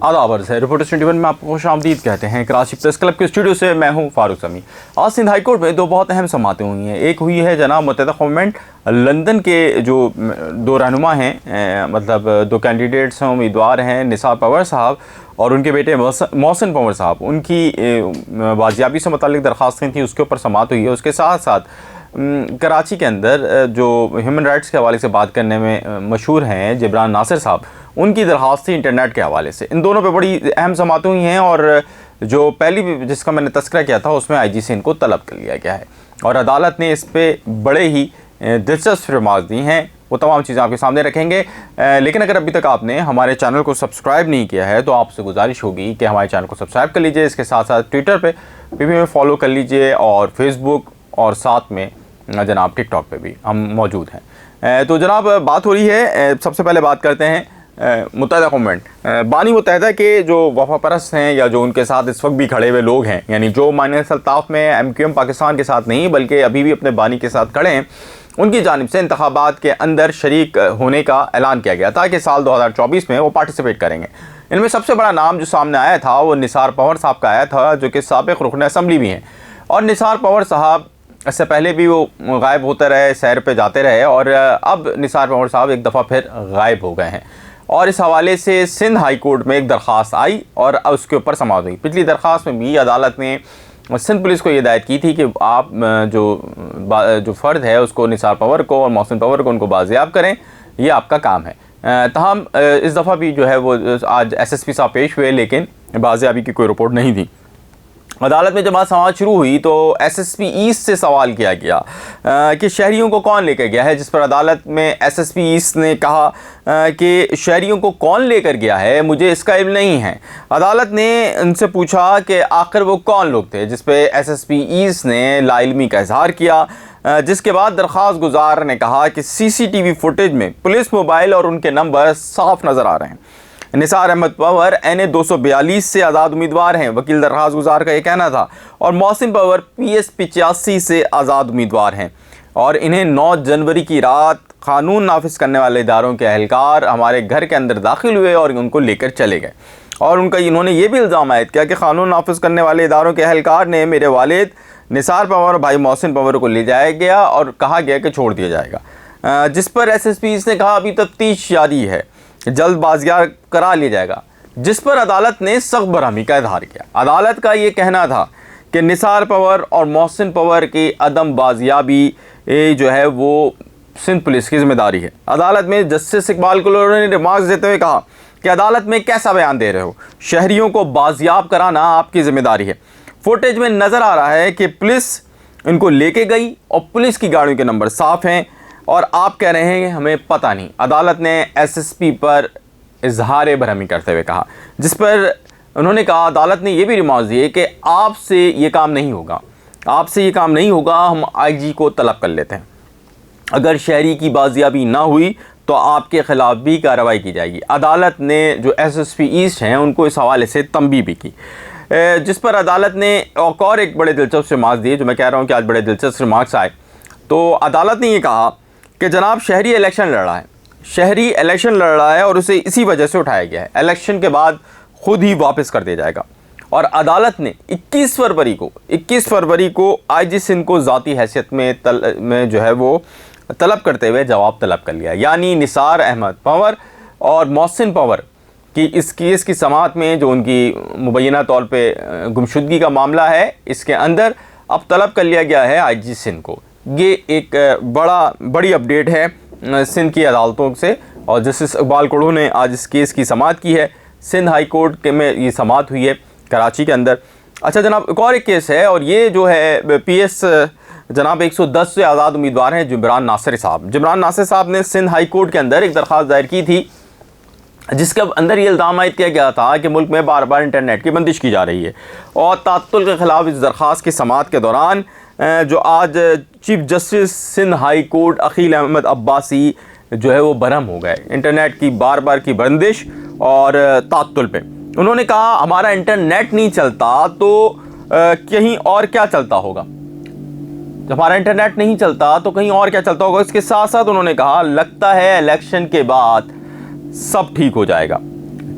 आदाब है रिपोर्टर्स 21 में आपको खुशामदीद कहते हैं। कराची प्रेस क्लब के स्टूडियो से मैं हूं फारूक समी। आज सिंध हाई कोर्ट में दो बहुत अहम समातें हुई हैं। एक हुई है जनाब मुत्तहिदा गवर्नमेंट लंदन के जो दो रहनुमा हैं, मतलब दो कैंडिडेट्स हैं, उम्मीदवार हैं, निसार पंवर साहब और उनके बेटे मोहसिन पंवर साहब, उनकी बाजियाबी से मुताल्लिक दरख्वास्तें थी, उसके ऊपर समात हुई है। उसके साथ साथ कराची के अंदर जो ह्यूमन राइट्स के हवाले से बात करने में मशहूर हैं जिब्रान नासिर साहब, उनकी दरख्वास्त थी इंटरनेट के हवाले से। इन दोनों पे बड़ी अहम समातें हुई हैं और जो पहली जिसका मैंने तस्करा किया था उसमें आईजी से इनको तलब कर लिया गया है और अदालत ने इस पे बड़े ही दिलचस्प रिमार्क दी हैं। वो तमाम चीज़ें आपके सामने रखेंगे। लेकिन अगर अभी तक आपने हमारे चैनल को सब्सक्राइब नहीं किया है तो आपसे गुजारिश होगी कि हमारे चैनल को सब्सक्राइब कर लीजिए। इसके साथ साथ ट्विटर पे भी में फॉलो कर लीजिए और फेसबुक और साथ में जनाब टिकटॉक पे भी हम मौजूद हैं। तो जनाब बात हो रही है, सबसे पहले बात करते हैं मुत्तहिदा गवर्नमेंट बानी मुत्तहिदा के जो वफा परस्त हैं या जो उनके साथ इस वक्त भी खड़े हुए लोग हैं, यानी जो माइनस अल्ताफ़ में MQM पाकिस्तान के साथ नहीं बल्कि अभी भी अपने बानी के साथ खड़े हैं, उनकी जानिब से इंतखाबात के अंदर शरीक होने का ऐलान किया गया था कि साल 2024 में वो पार्टिसिपेट करेंगे। इनमें सबसे बड़ा नाम जो सामने आया था वो निसार पंवर साहब का आया था, जो कि साबिक़ रुकन असम्बली भी हैं। और निसार पंवर साहब इससे पहले भी वो गायब होते रहे, सैर पे जाते रहे और अब निसार पंवर साहब एक दफ़ा फिर गायब हो गए हैं। और इस हवाले से सिंध हाई कोर्ट में एक दरख्वास्त आई और उसके ऊपर समाअत हुई। पिछली दरख्वास्त में भी अदालत ने सिंध पुलिस को ये हिदायत की थी कि आप जो फ़र्द है उसको निसार पंवर को और मोहसिन पंवर को उनको बाजियाब करें, ये आपका काम है। तमाम इस दफ़ा भी जो है वो आज SSP साहब पेश हुए, लेकिन बाजियाबी की कोई रिपोर्ट नहीं थी। अदालत में जब बात समाअत शुरू हुई तो SSP ईस्ट से सवाल किया गया कि शहरियों को कौन लेकर गया है, जिस पर अदालत में SSP ईस्ट ने कहा कि शहरियों को कौन लेकर गया है मुझे इसका इल्म नहीं है। अदालत ने उनसे पूछा कि आखिर वो कौन लोग थे, जिस पे SSP ईस्ट ने लाइल्मी का इजहार किया, जिसके बाद दरख्वास्त गुजार ने कहा कि CCTV फुटेज में पुलिस मोबाइल और उनके नंबर साफ नज़र आ रहे हैं। निसार अहमद पंवर NA 242 से आज़ाद उम्मीदवार हैं, वकील दरख्वास्त गुजार का ये कहना था, और मोहसिन पंवर PS 85 से आज़ाद उम्मीदवार हैं और इन्हें 9 जनवरी की रात कानून नाफिज करने वाले इदारों के अहलकार हमारे घर के अंदर दाखिल हुए और उनको लेकर चले गए। और इन्होंने ये भी इल्ज़ाम आयद किया कि कानून नाफिज करने वाले इदारों के अहलकार ने मेरे वालिद निसार पंवर और भाई मोहसिन पंवर को ले जाया गया और कहा गया कि छोड़ दिया जाएगा, जिस पर SSP ने कहा अभी तफ्तीश जारी है, जल्द बाजियाब करा लिया जाएगा, जिस पर अदालत ने सख्त बरहमी का इजहार किया। अदालत का ये कहना था कि निसार पंवर और मोहसिन पंवर की अदम बाजियाबी जो है वो सिंध पुलिस की जिम्मेदारी है। अदालत में जस्टिस इकबाल कुलोर ने रिमार्क्स देते हुए कहा कि अदालत में कैसा बयान दे रहे हो, शहरियों को बाजियाब कराना आपकी जिम्मेदारी है। फुटेज में नज़र आ रहा है कि पुलिस इनको लेके गई और पुलिस की गाड़ियों के नंबर साफ़ हैं और आप कह रहे हैं कि हमें पता नहीं। अदालत ने SSP पर इजहार बरहमी करते हुए कहा, जिस पर उन्होंने कहा, अदालत ने यह भी रिमार्क दिए कि आपसे ये काम नहीं होगा, आपसे ये काम नहीं होगा, हम IG को तलब कर लेते हैं। अगर शहरी की बाजियाबी ना हुई तो आपके ख़िलाफ़ भी कार्रवाई की जाएगी। अदालत ने जो SSP ईस्ट हैं उनको इस हवाले से तंबीह भी की, जिस पर अदालत ने और एक बड़े दिलचस्प रिमार्क दिए, जो मैं कह रहा हूँ कि आज बड़े दिलचस्प रिमार्क्स आए। तो अदालत ने यह कहा कि जनाब शहरी इलेक्शन लड़ रहा है, शहरी इलेक्शन लड़ रहा है और उसे इसी वजह से उठाया गया है, इलेक्शन के बाद ख़ुद ही वापस कर दिया जाएगा। और अदालत ने 21 फरवरी को IG सिंध को ज़ाती हैसियत में जो है वो तलब करते हुए जवाब तलब कर लिया। यानी निसार अहमद पंवर और मोहसिन पंवर की इस केस की समाअत में जो उनकी मुबैना तौर पे गुमशुदगी का मामला है, इसके अंदर अब तलब कर लिया गया है IG सिंध को। ये एक बड़ी अपडेट है सिंध की अदालतों से और जस्टिस इकबाल कुलोर ने आज इस केस की समाअत की है। सिंध हाई कोर्ट के में ये समाअत हुई है कराची के अंदर। अच्छा जनाब, एक और एक केस है और ये जो है PS जनाब 110 से आज़ाद उम्मीदवार हैं जिब्रान नासिर साहब। जिब्रान नासिर साहब ने सिंध हाई कोर्ट के अंदर एक दरख्वास्त दायर की थी, जिसके अंदर ये इल्ज़ाम आयद किया गया था कि मुल्क में बार बार इंटरनेट की बंदिश की जा रही है। और तात्तुल के ख़िलाफ़ इस दरख्वास्त की समाअत के दौरान जो आज chief justice Sindh high court Akeel Ahmed Abbasi जो है वो बरहम हो गए इंटरनेट की बार की बंदिश और तात्तुल पे। उन्होंने कहा हमारा इंटरनेट नहीं चलता तो कहीं और क्या चलता होगा, जब हमारा इंटरनेट नहीं चलता तो कहीं और क्या चलता होगा। इसके साथ साथ उन्होंने कहा लगता है इलेक्शन के बाद सब ठीक हो जाएगा।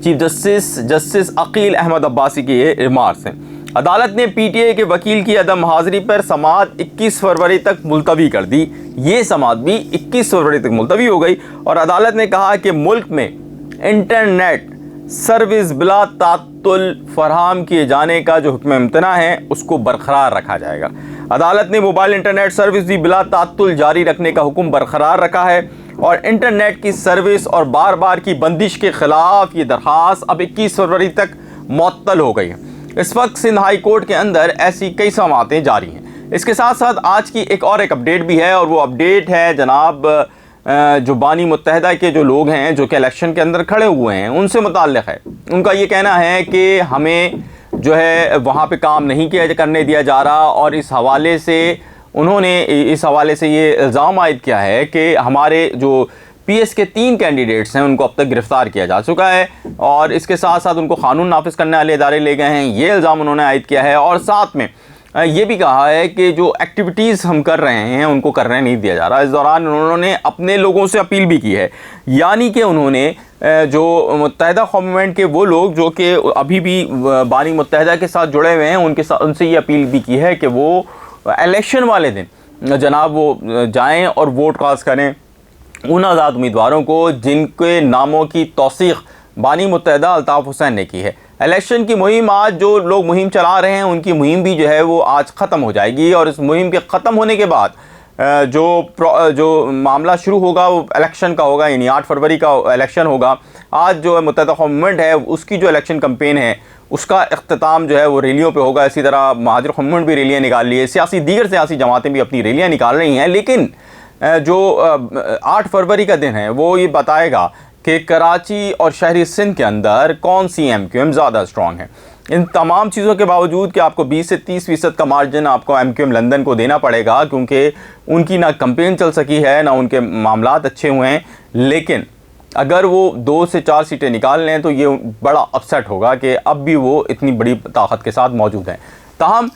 चीफ जस्टिस अकील अहमद अब्बासी की ये रिमार्क्स हैं। अदालत ने पीटीआई के वकील की अदम हाजिरी पर समाअत 21 फरवरी तक मुलतवी कर दी। ये समाअत भी 21 फरवरी तक मुलतवी हो गई और अदालत ने कहा कि मुल्क में इंटरनेट सर्विस बिला तात्तुल फराहम किए जाने का जो हुक्म इम्तना है उसको बरकरार रखा जाएगा। अदालत ने मोबाइल इंटरनेट सर्विस भी बिला तात्तुल जारी रखने का हुक्म बरकरार रखा है और इंटरनेट की सर्विस और बार बार की बंदिश के खिलाफ ये दरख्वास्त अब 21 फरवरी तक मुअत्तल हो गई है। इस वक्त सिंध हाई कोर्ट के अंदर ऐसी कई समाअतें जारी हैं। इसके साथ साथ आज की एक अपडेट भी है और वो अपडेट है जनाब जो बानी मुत्तहिदा के जो लोग हैं जो कि इलेक्शन के अंदर खड़े हुए हैं उनसे मुताल्लिक़ है। उनका ये कहना है कि हमें जो है वहाँ पे काम नहीं करने दिया जा रहा और इस हवाले से ये इल्ज़ाम आयद किया है कि हमारे जो पीएस के 3 कैंडिडेट्स हैं उनको अब तक गिरफ़्तार किया जा चुका है और इसके साथ साथ उनको कानून नाफिज करने वाले इदारे ले गए हैं। ये इल्ज़ाम उन्होंने आयद किया है और साथ में ये भी कहा है कि जो एक्टिविटीज़ हम कर रहे हैं उनको करने नहीं दिया जा रहा। इस दौरान उन्होंने अपने लोगों से अपील भी की है, यानी कि उन्होंने जो मुत्तहिदा गवर्नमेंट के वो लोग जो कि अभी भी बानी मुत्तहिदा के साथ जुड़े हुए हैं उनसे ये अपील भी की है कि वो इलेक्शन वाले दिन जनाब वो जाएँ और वोट कास्ट करें उन आज़ाद उम्मीदवारों को जिनके नामों की तौसीक़ बानी मुत्तहिदा अल्ताफ़ हुसैन ने की है। इलेक्शन की मुहिम आज जो लोग मुहिम चला रहे हैं उनकी मुहिम भी जो है वो आज ख़त्म हो जाएगी और इस मुहिम के ख़त्म होने के बाद जो मामला शुरू होगा वो इलेक्शन का होगा, यानी 8 फरवरी का इलेक्शन होगा। आज जो मुत्तहिदा गवर्नमेंट है उसकी जो इलेक्शन कैंपेन है उसका इख्तिताम जो है वो रैलियों पे होगा। इसी तरह महाजिर गवर्नमेंट भी रैलियाँ निकाल रही है, दीगर सियासी जमातें भी अपनी रैलियाँ निकाल रही हैं। लेकिन जो 8 फरवरी का दिन है वो ये बताएगा कि कराची और शहरी सिंध के अंदर कौन सी MQM ज़्यादा स्ट्रॉन्ग है। इन तमाम चीज़ों के बावजूद कि आपको 20 से 30% का मार्जिन आपको MQM लंदन को देना पड़ेगा क्योंकि उनकी ना कैंपेन चल सकी है ना उनके मामलात अच्छे हुए हैं, लेकिन अगर वो 2 से 4 सीटें निकाल लें तो ये बड़ा अपसेट होगा कि अब भी वो इतनी बड़ी ताकत के साथ मौजूद हैं। ताहम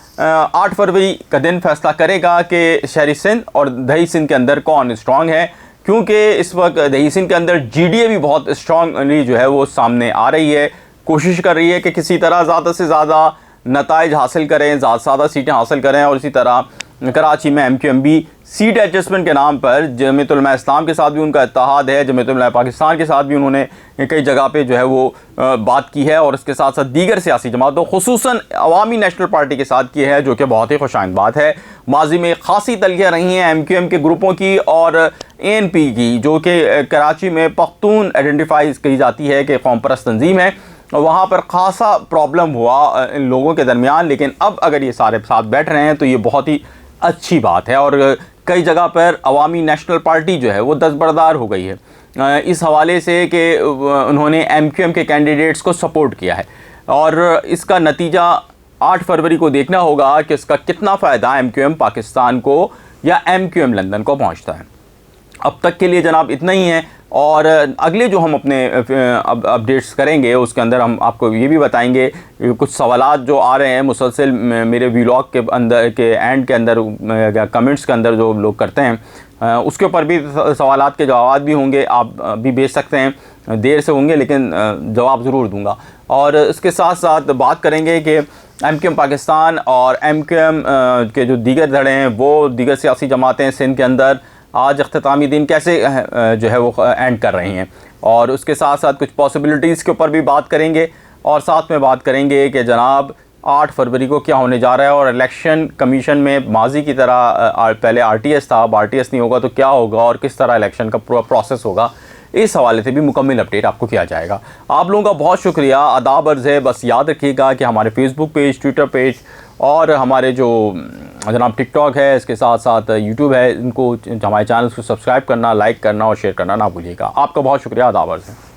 8 फरवरी का दिन फैसला करेगा कि शहरी सिंध और दही सिंध के अंदर कौन स्ट्रॉन्ग है, क्योंकि इस वक्त दही सिंध के अंदर GDA भी बहुत स्ट्रॉन्गली जो है वो सामने आ रही है, कोशिश कर रही है कि किसी तरह ज़्यादा से ज़्यादा नताइज हासिल करें, ज़्यादा सीटें हासिल करें। और इसी तरह कराची में MQM भी सीट एडजस्टमेंट के नाम पर जमीयत उलमा इस्लाम के साथ भी उनका इत्तेहाद है, जमीयत उलमा पाकिस्तान के साथ भी उन्होंने कई जगह पे जो है वो बात की है और इसके साथ साथ दीगर सियासी जमातों खुसूसन अवामी नेशनल पार्टी के साथ की है, जो कि बहुत ही खुशाइंद बात है। माजी में खासी तलखियाँ रही हैं MQM के ग्रुपों की और ANP की, जो कि कराची में पख्तून आइडेंटिफाई की जाती है कि कौम परस्त तंजीम है, वहाँ पर खासा प्रॉब्लम हुआ इन लोगों के दरमियान। लेकिन अब अगर ये सारे साथ बैठ रहे हैं तो ये बहुत ही अच्छी बात है और कई जगह पर अवामी नेशनल पार्टी जो है वो दस्तबरदार हो गई है इस हवाले से कि उन्होंने MQM के कैंडिडेट्स को सपोर्ट किया है और इसका नतीजा 8 फरवरी को देखना होगा कि इसका कितना फ़ायदा MQM पाकिस्तान को या MQM लंदन को पहुंचता है। अब तक के लिए जनाब इतना ही है और अगले जो हम अपने अपडेट्स करेंगे उसके अंदर हम आपको ये भी बताएंगे कुछ सवालात जो आ रहे हैं मुसलसल मेरे व्लॉग के अंदर के एंड के अंदर कमेंट्स के अंदर जो लोग करते हैं उसके ऊपर भी सवालात के जवाब भी होंगे, आप भी भेज सकते हैं, देर से होंगे लेकिन जवाब ज़रूर दूंगा। और इसके साथ साथ बात करेंगे कि MQM पाकिस्तान और MQM के जो दीगर धड़े हैं वो दीगर सियासी जमातें सिंध के अंदर आज अख्तामी दिन कैसे जो है वो एंड कर रही हैं और उसके साथ साथ कुछ पॉसिबिलिटीज़ के ऊपर भी बात करेंगे और साथ में बात करेंगे कि जनाब 8 फरवरी को क्या होने जा रहा है और इलेक्शन कमीशन में माजी की तरह पहले RTS था, अब RTS नहीं होगा तो क्या होगा और किस तरह इलेक्शन का पूरा प्रोसेस होगा, इस हवाले से भी मुकम्मल अपडेट आपको किया जाएगा। आप लोगों का बहुत शुक्रिया, आदाब अर्ज़ है। बस याद रखिएगा कि हमारे फेसबुक पेज, ट्विटर पेज और हमारे जो जनाब टिकटॉक है, इसके साथ साथ यूट्यूब है, इनको हमारे चैनल को सब्सक्राइब करना, लाइक करना और शेयर करना ना भूलिएगा। आपका बहुत शुक्रिया, आदाब अर्ज़ है।